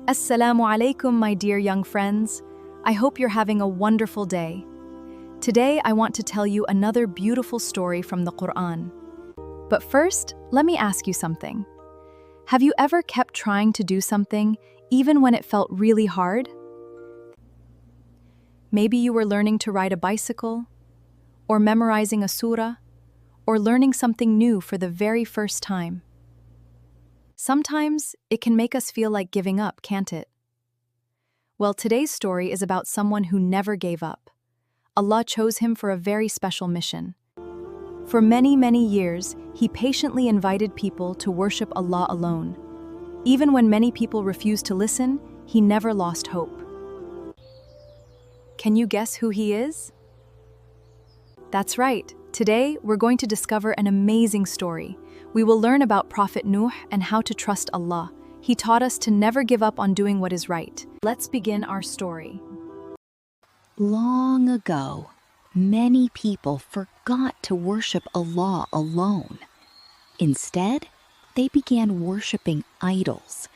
Assalamu alaikum, my dear young friends. I hope you're having a wonderful day. Today, I want to tell you another beautiful story from the Quran. But first, let me ask you something. Have you ever kept trying to do something, even when it felt really hard? Maybe you were learning to ride a bicycle, or memorizing a surah, or learning something new for the very first time. Sometimes it can make us feel like giving up, can't it? Well, today's story is about someone who never gave up. Allah chose him for a very special mission. For many, many years, he patiently invited people to worship Allah alone. Even when many people refused to listen, he never lost hope. Can you guess who he is? That's right. Today, we're going to discover an amazing story. We will learn about Prophet Nuh and how to trust Allah. He taught us to never give up on doing what is right. Let's begin our story. Long ago, many people forgot to worship Allah alone. Instead, they began worshiping idols.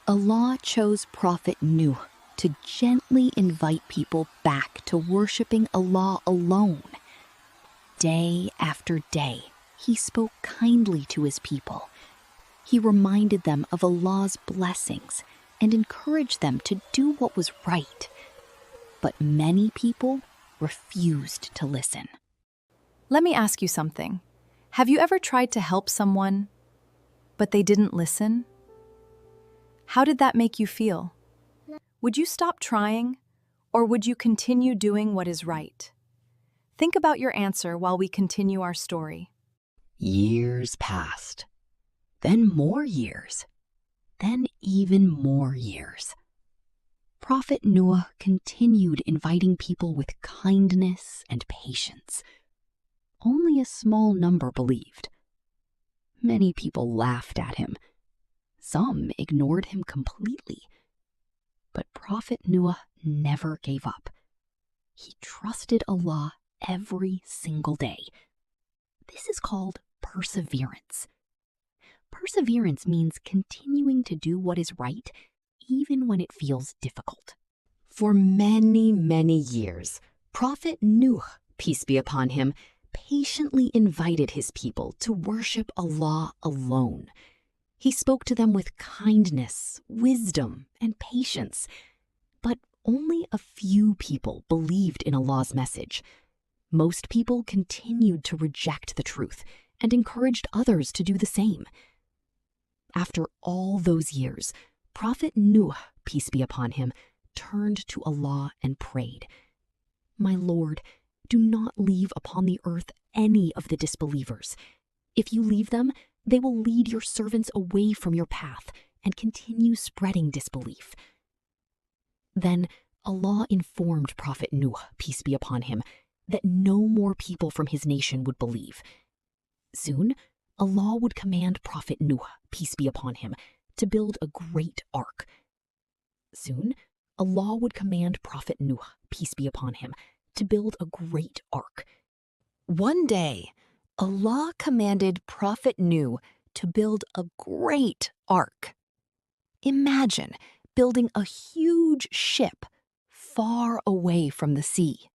Allah chose Prophet Nuh to gently invite people back to worshiping Allah alone. Day after day, he spoke kindly to his people. He reminded them of Allah's blessings and encouraged them to do what was right. But many people refused to listen. Let me ask you something. Have you ever tried to help someone, but they didn't listen? How did that make you feel? Would you stop trying, or would you continue doing what is right? Think about your answer while we continue our story. Years passed, then more years, then even more years. Prophet Nuh continued inviting people with kindness and patience. Only a small number believed. Many people laughed at him. Some ignored him completely. But Prophet Nuh never gave up. He trusted Allah every single day. This is called perseverance. Perseverance means continuing to do what is right, even when it feels difficult. For many, many years, Prophet Nuh, peace be upon him, patiently invited his people to worship Allah alone. He spoke to them with kindness, wisdom, and patience. But only a few people believed in Allah's message. Most people continued to reject the truth and encouraged others to do the same. After all those years, Prophet Nuh, peace be upon him, turned to Allah and prayed, "My Lord, do not leave upon the earth any of the disbelievers. If you leave them, they will lead your servants away from your path and continue spreading disbelief." Then Allah informed Prophet Nuh, peace be upon him, that no more people from his nation would believe. Soon, Allah would command Prophet Nuh, peace be upon him, to build a great ark. Soon, Allah would command Prophet Nuh, peace be upon him, to build a great ark. One day, Allah commanded Prophet Nuh to build a great ark. Imagine building a huge ship far away from the sea.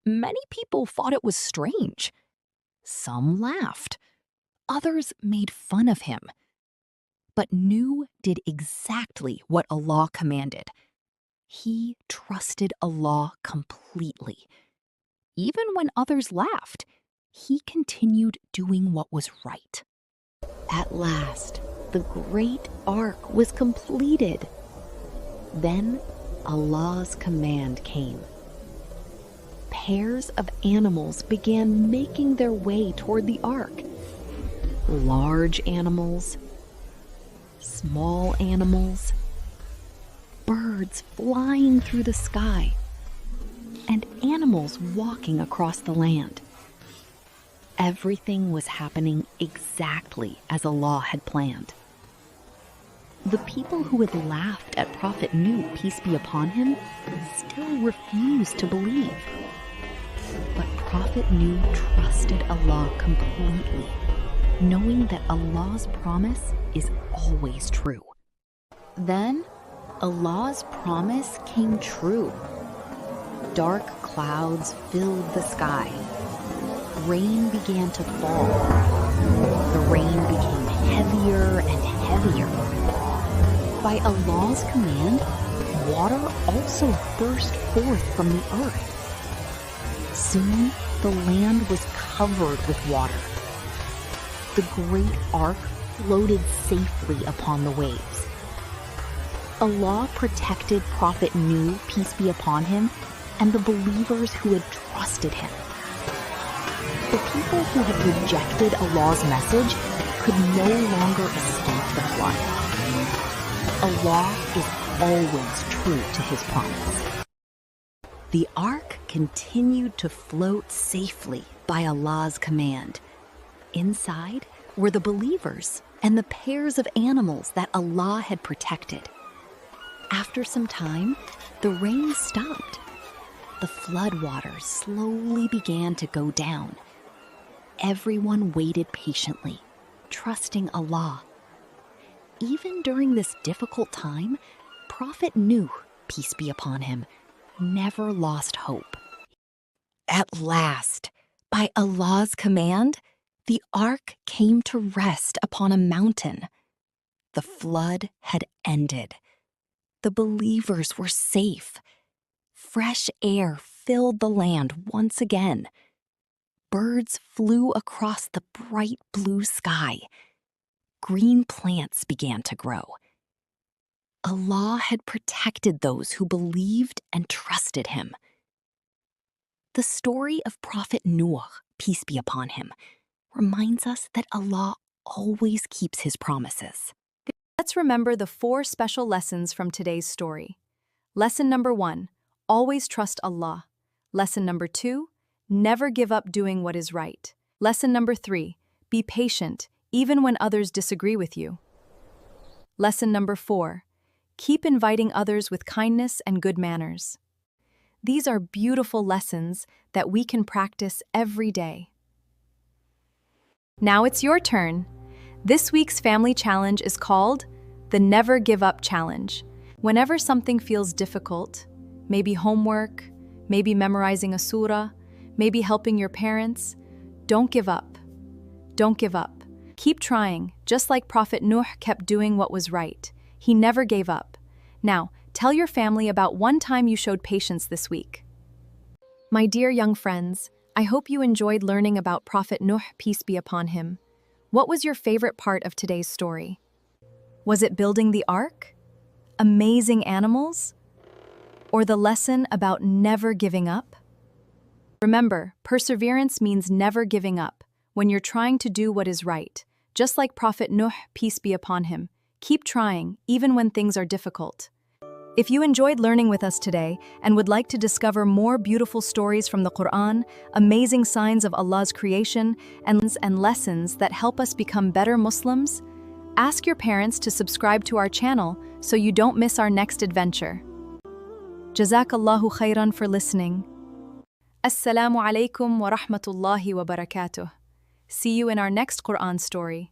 Many people thought it was strange. Some laughed. Others made fun of him. But Nuh did exactly what Allah commanded. He trusted Allah completely. Even when others laughed, he continued doing what was right. At last, the great ark was completed. Then Allah's command came. Pairs of animals began making their way toward the ark. Large animals, small animals, birds flying through the sky, and animals walking across the land. Everything was happening exactly as Allah had planned. The people who had laughed at Prophet Nuh, peace be upon him, still refused to believe. But Prophet Nuh trusted Allah completely, knowing that Allah's promise is always true. Then Allah's promise came true. Dark clouds filled the sky. Rain began to fall. The rain became heavier and heavier. By Allah's command, water also burst forth from the earth. Soon, the land was covered with water. The great ark floated safely upon the waves. Allah protected Prophet Nuh, peace be upon him, and the believers who had trusted him. The people who had rejected Allah's message could no longer escape the flood. Allah is always true to his promise. The ark continued to float safely by Allah's command. Inside were the believers and the pairs of animals that Allah had protected. After some time, the rain stopped. The floodwaters slowly began to go down. Everyone waited patiently, trusting Allah. Even during this difficult time, Prophet Nuh, peace be upon him, never lost hope. At last, by Allah's command, the ark came to rest upon a mountain. The flood had ended. The believers were safe. Fresh air filled the land once again. Birds flew across the bright blue sky. Green plants began to grow. Allah had protected those who believed and trusted him. The story of Prophet Nuh, peace be upon him, reminds us that Allah always keeps his promises. Let's remember the 4 special lessons from today's story. Lesson number 1, always trust Allah. Lesson number 2, never give up doing what is right. Lesson number 3, be patient, even when others disagree with you. Lesson number 4, keep inviting others with kindness and good manners. These are beautiful lessons that we can practice every day. Now it's your turn. This week's family challenge is called the Never Give Up Challenge. Whenever something feels difficult, maybe homework, maybe memorizing a surah, maybe helping your parents, don't give up. Don't give up. Keep trying, just like Prophet Nuh kept doing what was right. He never gave up. Now, tell your family about one time you showed patience this week. My dear young friends, I hope you enjoyed learning about Prophet Nuh, peace be upon him. What was your favorite part of today's story? Was it building the ark? Amazing animals? Or the lesson about never giving up? Remember, perseverance means never giving up when you're trying to do what is right. Just like Prophet Nuh, peace be upon him, keep trying even when things are difficult. If you enjoyed learning with us today and would like to discover more beautiful stories from the Quran, amazing signs of Allah's creation, and lessons that help us become better Muslims, ask your parents to subscribe to our channel so you don't miss our next adventure. Jazakallahu khairan for listening. Assalamu alaikum wa rahmatullahi wa barakatuh. See you in our next Quran story.